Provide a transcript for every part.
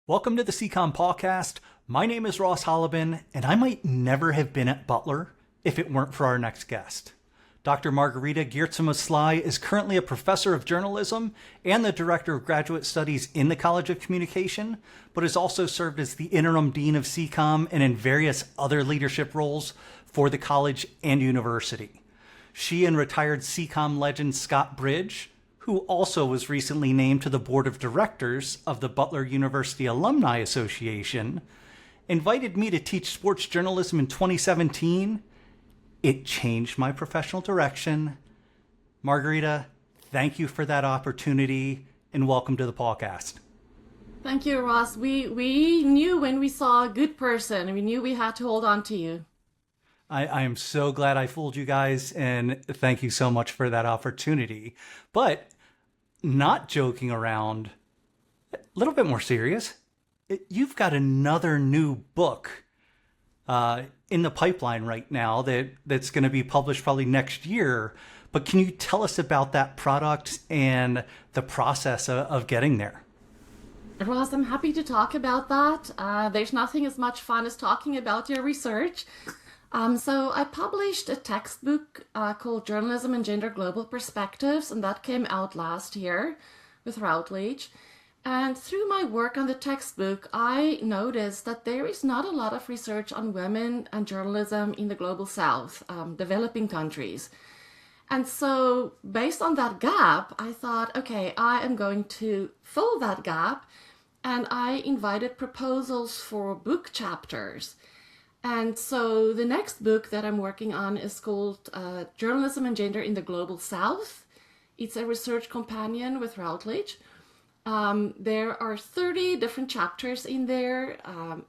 Welcome to the CCOM Pawcast. My name is Ross Hollebon, and I might never have been at Butler if it weren't for our next guest. Dr. Margaretha Geertsema-Sligh is currently a professor of journalism and the director of graduate studies in the College of Communication, but has also served as the interim dean of CCOM and in various other leadership roles for the college and university. She and retired CCOM legend Scott Bridge, who also was recently named to the board of directors of the Butler University Alumni Association, invited me to teach sports journalism in 2017. It changed my professional direction. Margaretha, thank you for that opportunity, and welcome to the podcast. Thank you, Ross. We knew when we saw a good person, we knew we had to hold on to you. I am so glad I fooled you guys, and thank you so much for that opportunity. But not joking around, a little bit more serious, you've got another new book in the pipeline right now that's going to be published probably next year. But can you tell us about that product and the process of getting there? Ross, I'm happy to talk about that. There's nothing as much fun as talking about your research. So I published a textbook called Journalism and Gender Global Perspectives, and that came out last year with Routledge. And through my work on the textbook, I noticed that there is not a lot of research on women and journalism in the global south, developing countries. And so based on that gap, I thought, okay, I am going to fill that gap. And I invited proposals for book chapters. And so the next book that I'm working on is called Journalism and Gender in the Global South. It's a research companion with Routledge. There are 30 different chapters in there,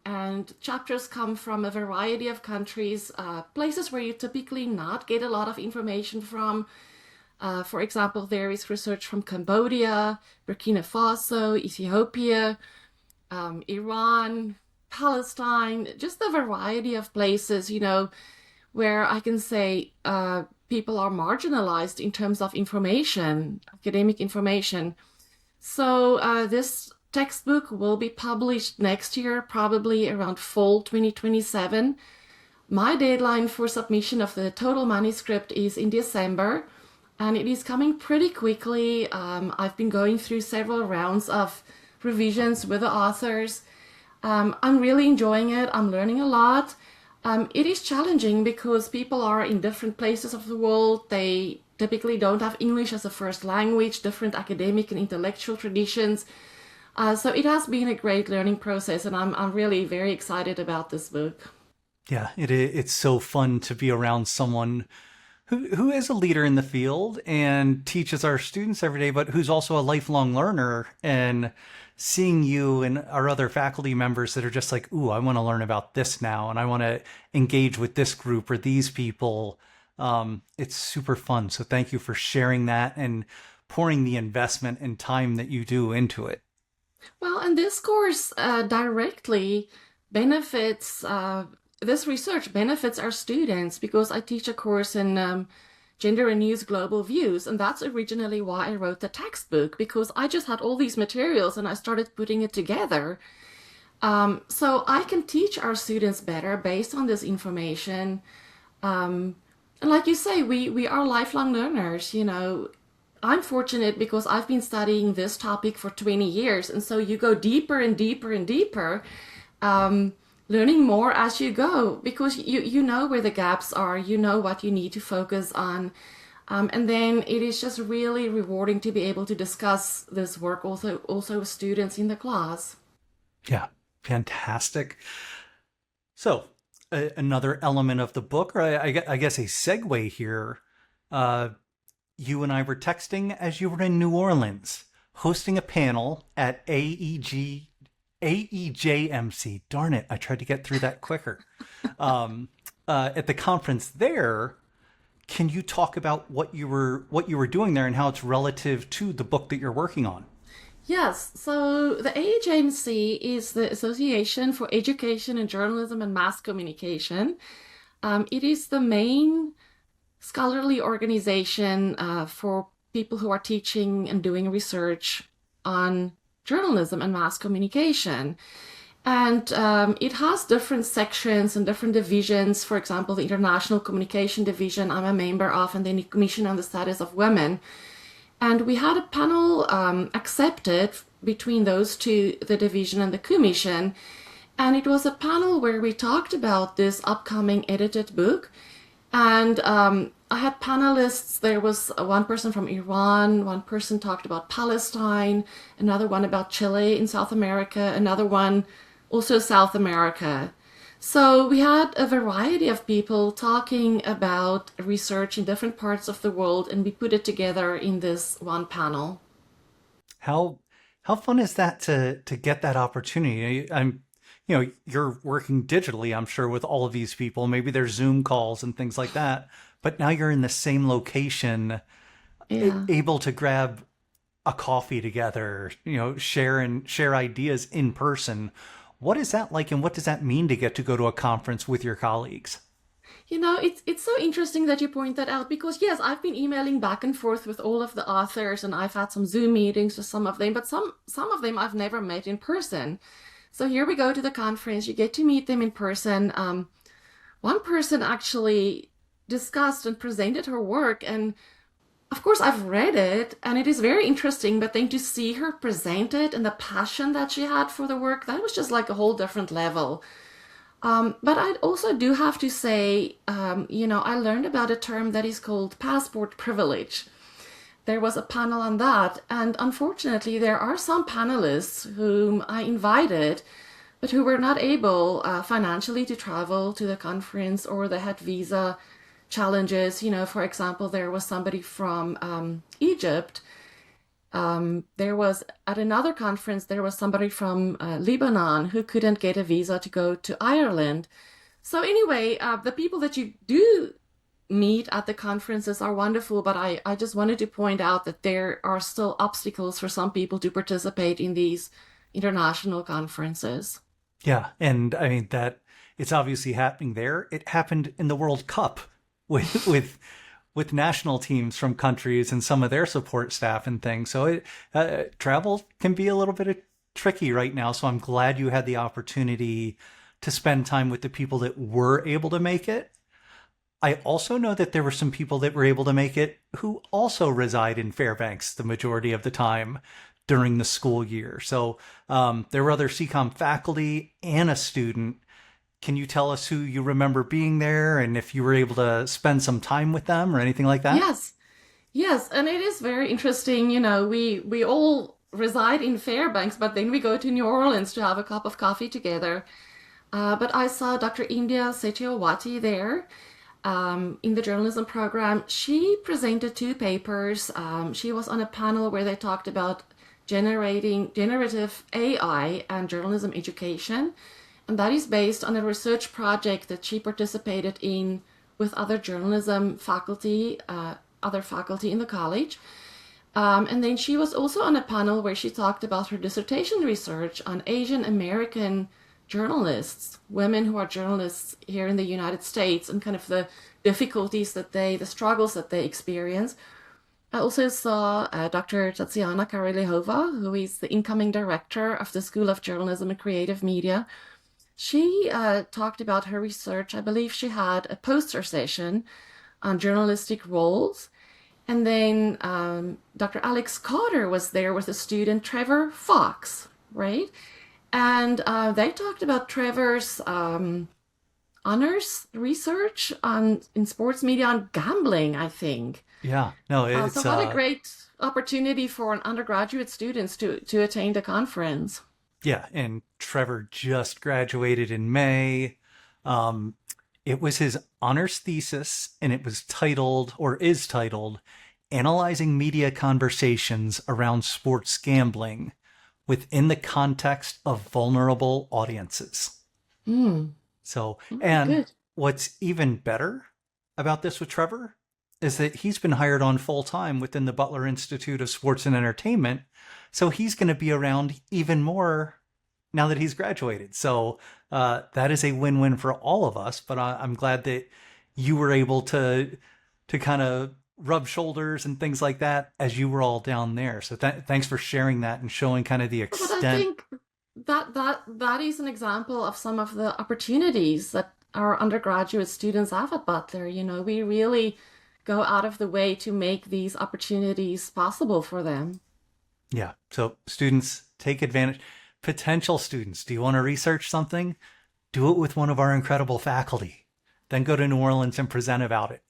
and chapters come from a variety of countries, places where you typically not get a lot of information from. For example, there is research from Cambodia, Burkina Faso, Ethiopia, Iran, Palestine, just a variety of places, where I can say people are marginalized in terms of information, academic information. So this textbook will be published next year, probably around fall 2027. My deadline for submission of the total manuscript is in December, and it is coming pretty quickly. I've been going through several rounds of revisions with the authors. I'm really enjoying it. I'm learning a lot. It is challenging because people are in different places of the world. They typically don't have English as a first language, different academic and intellectual traditions. So it has been a great learning process, and I'm really very excited about this book. Yeah, it's so fun to be around someone who is a leader in the field and teaches our students every day, but who's also a lifelong learner, and seeing you and our other faculty members that are just like, ooh, I want to learn about this now, and I want to engage with this group or these people. It's super fun. So thank you for sharing that and pouring the investment and time that you do into it. Well, and this course directly benefits, this research benefits our students, because I teach a course in Gender and News Global Views, and that's originally why I wrote the textbook, because I just had all these materials and I started putting it together. So I can teach our students better based on this information. And like you say, we are lifelong learners. I'm fortunate because I've been studying this topic for 20 years, and so you go deeper and deeper and deeper, learning more as you go, because you know where the gaps are, you know what you need to focus on. And then it is just really rewarding to be able to discuss this work also with students in the class. Yeah, fantastic. So another element of the book, or I guess a segue here, you and I were texting as you were in New Orleans, hosting a panel at AEJMC. Darn it, I tried to get through that quicker. At the conference there, can you talk about what you were doing there and how it's relative to the book that you're working on? Yes, so the AEJMC is the Association for Education in Journalism and Mass Communication. It is the main scholarly organization for people who are teaching and doing research on journalism and mass communication. And it has different sections and different divisions. For example, the International Communication Division I'm a member of, and then the Commission on the Status of Women. And we had a panel accepted between those two, the division and the commission. And it was a panel where we talked about this upcoming edited book. And I had panelists. There was one person from Iran, one person talked about Palestine, another one about Chile in South America, another one also South America. So we had a variety of people talking about research in different parts of the world, and we put it together in this one panel. How fun is that to get that opportunity? You're working digitally, I'm sure, with all of these people. Maybe there's Zoom calls and things like that, but now you're in the same location, able to grab a coffee together, share ideas in person. What is that like, and what does that mean to get to go to a conference with your colleagues? It's so interesting that you point that out, because yes, I've been emailing back and forth with all of the authors, and I've had some Zoom meetings with some of them, but some of them I've never met in person. So here we go to the conference, you get to meet them in person. One person actually discussed and presented her work, and of course, I've read it and it is very interesting, but then to see her present it and the passion that she had for the work, that was just like a whole different level. But I also do have to say, I learned about a term that is called passport privilege. There was a panel on that, and unfortunately, there are some panelists whom I invited, but who were not able financially to travel to the conference, or they had visa challenges. For example, there was somebody from Egypt. There was, at another conference, there was somebody from Lebanon who couldn't get a visa to go to Ireland. So anyway, the people that you do meet at the conferences are wonderful, but I just wanted to point out that there are still obstacles for some people to participate in these international conferences. Yeah, and I mean that it's obviously happening there. It happened in the World Cup with national teams from countries and some of their support staff and things. So travel can be a little bit tricky right now. So I'm glad you had the opportunity to spend time with the people that were able to make it. I also know that there were some people that were able to make it who also reside in Fairbanks the majority of the time during the school year. So there were other CCOM faculty and a student. Can you tell us who you remember being there, and if you were able to spend some time with them or anything like that? Yes, and it is very interesting. We all reside in Fairbanks, but then we go to New Orleans to have a cup of coffee together. But I saw Dr. India Setiawati there in the journalism program. She presented 2 papers. She was on a panel where they talked about generative AI and journalism education. And that is based on a research project that she participated in with other journalism faculty, other faculty in the college. And then she was also on a panel where she talked about her dissertation research on Asian American journalists, women who are journalists here in the United States, and kind of the difficulties the struggles that they experience. I also saw Dr. Tatiana Karelihova, who is the incoming director of the School of Journalism and Creative Media. She talked about her research. I believe she had a poster session on journalistic roles. And then Dr. Alex Cotter was there with a student, Trevor Fox, right? And they talked about Trevor's honors research in sports media on gambling, I think. Yeah, no, it's... So what a great opportunity for an undergraduate students to attend the conference. Yeah, and Trevor just graduated in May. It was his honors thesis, and it was titled, or is titled, Analyzing Media Conversations Around Sports Gambling Within the Context of Vulnerable Audiences. So, and good. What's even better about this with Trevor is that he's been hired on full time within the Butler Institute of Sports and Entertainment. So he's going to be around even more now that he's graduated. So that is a win-win for all of us. But I'm glad that you were able to kind of rub shoulders and things like that as you were all down there. So thanks for sharing that and showing kind of the But I extent. think that is an example of some of the opportunities that our undergraduate students have at Butler. You know, we really go out of the way to make these opportunities possible for them. Yeah. So students, take advantage. Potential students, do you want to research something? Do it with one of our incredible faculty. Then go to New Orleans and present about it.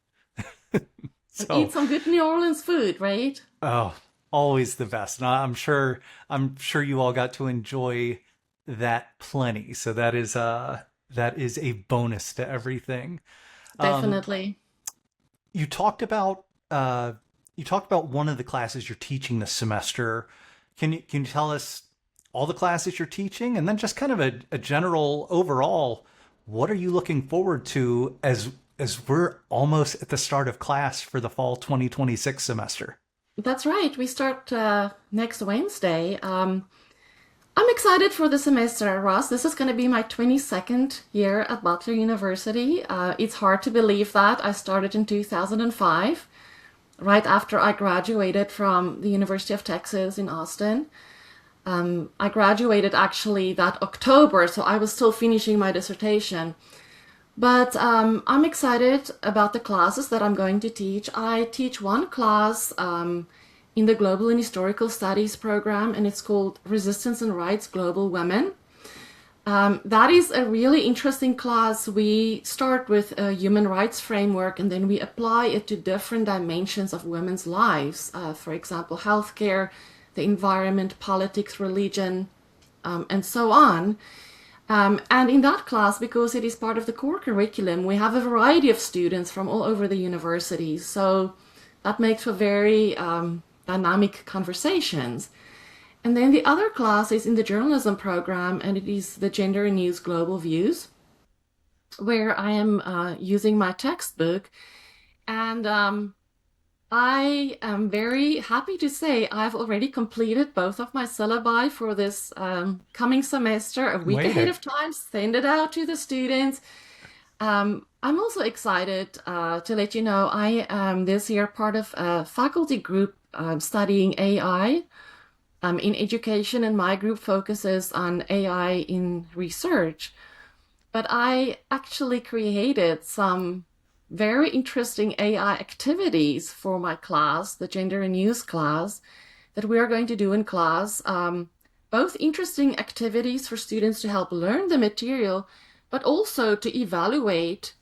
And eat So, some good New Orleans food, right? oh, always the best. And I'm sure you all got to enjoy that plenty. So that is a bonus to everything. Um, Definitely. you talked about uh, you talked about one of the classes you're teaching this semester. Can you tell us all the classes you're teaching, and then just kind of a general overall, what are you looking forward to as we're almost at the start of class for the fall 2026 semester? That's right. We start next Wednesday. I'm excited for the semester, Ross. This is going to be my 22nd year at Butler University. It's hard to believe that. I started in 2005, right after I graduated from the University of Texas in Austin. I graduated actually that October, so I was still finishing my dissertation. But I'm excited about the classes that I'm going to teach. I teach one class in the Global and Historical Studies program, and it's called Resistance and Rights Global Women. That is a really interesting class. We start with a human rights framework, and then we apply it to different dimensions of women's lives. For example, healthcare, the environment, politics, religion, and so on. And in that class, because it is part of the core curriculum, we have a variety of students from all over the university. So that makes for very dynamic conversations. And then the other class is in the journalism program, and it is the Gender and News Global Views, where I am using my textbook. And I am very happy to say I've already completed both of my syllabi for this coming semester a week Way ahead to of time, send it out to the students. I'm also excited to let you know I am this year part of a faculty group studying AI in education, and my group focuses on AI in research. But I actually created some very interesting AI activities for my class, the Gender and News class, that we are going to do in class. Both interesting activities for students to help learn the material, but also to evaluate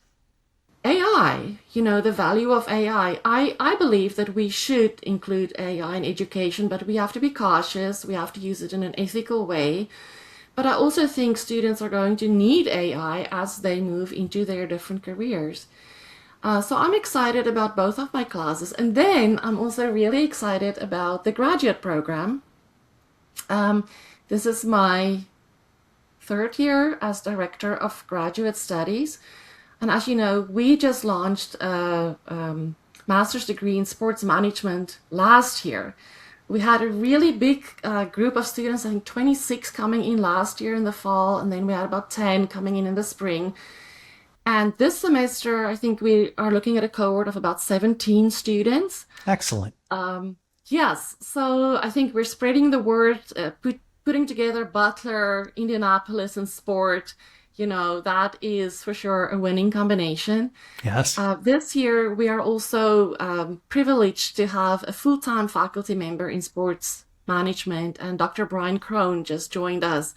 AI, you know, the value of AI. I believe that we should include AI in education, but we have to be cautious. We have to use it in an ethical way. But I also think students are going to need AI as they move into their different careers. So I'm excited about both of my classes. And then I'm also really excited about the graduate program. This is my third year as Director of Graduate Studies. And as you know, we just launched a master's degree in sports management last year. We had a really big group of students, I think 26 coming in last year in the fall, and then we had about 10 coming in the spring. And this semester, I think we are looking at a cohort of about 17 students. excellent. Yes, so I think we're spreading the word, putting together Butler, Indianapolis, and sport. You know, that is for sure a winning combination. Yes. This year, we are also privileged to have a full-time faculty member in sports management, and Dr. Brian Crone just joined us.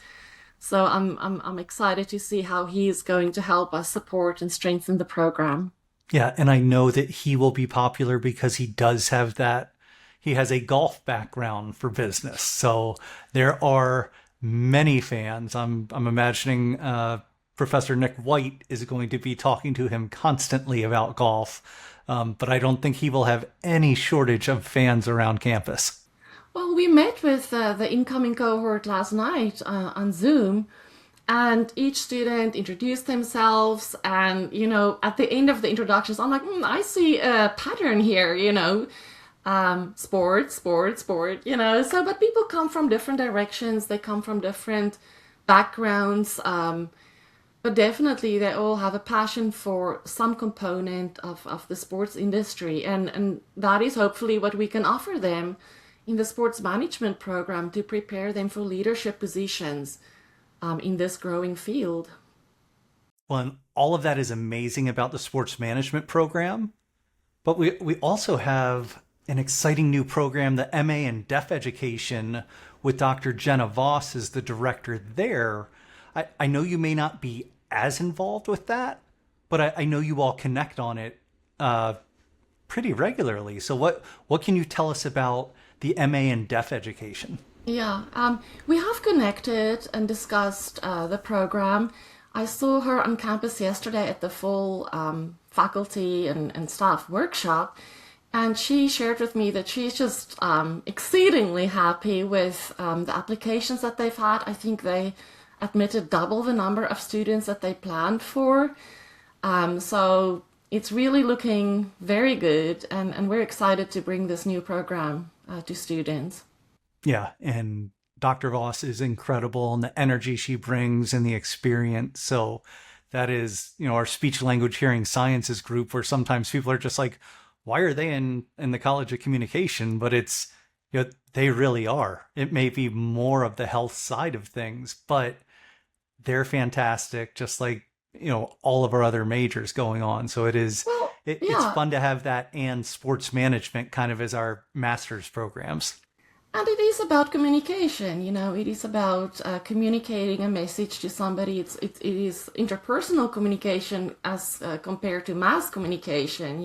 So I'm excited to see how he is going to help us support and strengthen the program. Yeah, and I know that he will be popular because he does have that. He has a golf background for business, so there are many fans. I'm imagining Professor Nick White is going to be talking to him constantly about golf, but I don't think he will have any shortage of fans around campus. Well, we met with the incoming cohort last night on Zoom, and each student introduced themselves. And, you know, at the end of the introductions, I'm like, I see a pattern here, you know, sport, you know. So, but people come from different directions, they come from different backgrounds. But definitely, they all have a passion for some component of the sports industry. And that is hopefully what we can offer them in the sports management program to prepare them for leadership positions in this growing field. Well, and all of that is amazing about the sports management program. But we also have an exciting new program, the MA in Deaf Education, with Dr. Jenna Voss as the director there. I know you may not be as involved with that, but I know you all connect on it pretty regularly. So what can you tell us about the MA in Deaf Education? Yeah, we have connected and discussed the program. I saw her on campus yesterday at the full faculty and staff workshop, and she shared with me that she's just exceedingly happy with the applications that they've had. I think they admitted double the number of students that they planned for. So it's really looking very good, and we're excited to bring this new program to students. Yeah, and Dr. Voss is incredible, and the energy she brings and the experience. So that is, our speech language hearing sciences group, where sometimes people are just like, why are they in the College of Communication? But it's, they really are. It may be more of the health side of things, but they're fantastic, just like, all of our other majors going on. So it is, Well, it's yeah, fun to have that and sports management kind of as our master's programs. and it is about communication, it is about communicating a message to somebody. It is interpersonal communication as compared to mass communication.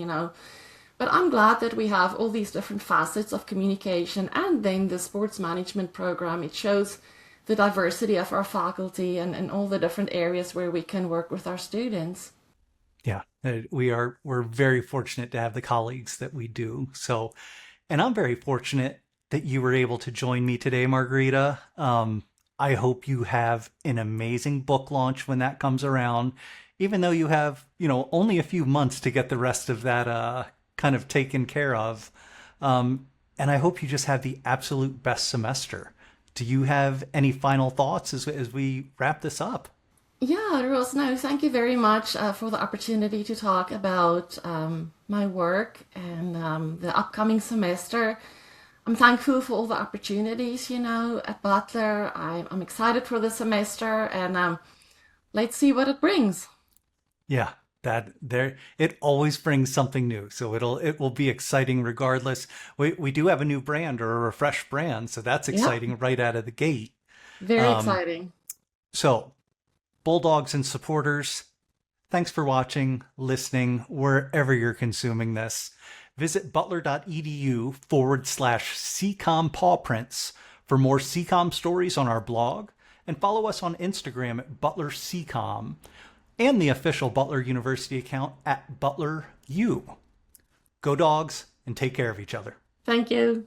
But I'm glad that we have all these different facets of communication, and then the sports management program. It shows the diversity of our faculty and all the different areas where we can work with our students. Yeah, we're very fortunate to have the colleagues that we do. So, and I'm very fortunate that you were able to join me today, Margarita. I hope you have an amazing book launch when that comes around, even though you have, only a few months to get the rest of that kind of taken care of. And I hope you just have the absolute best semester. Do you have any final thoughts as we wrap this up? Yeah, Rose, no, thank you very much for the opportunity to talk about my work and the upcoming semester. I'm thankful for all the opportunities, at Butler. I'm excited for the semester, and let's see what it brings. Yeah, that there it always brings something new. So it will be exciting regardless. We do have a new brand, or a refreshed brand, so that's Yeah, exciting right out of the gate. very Um, exciting. so Bulldogs and supporters, thanks for watching, listening, wherever you're consuming this. Visit butler.edu/CCOM Pawprints for more CCOM stories on our blog, and follow us on Instagram at Butler CCOM and the official Butler University account at ButlerU. Go Dogs, and take care of each other. Thank you.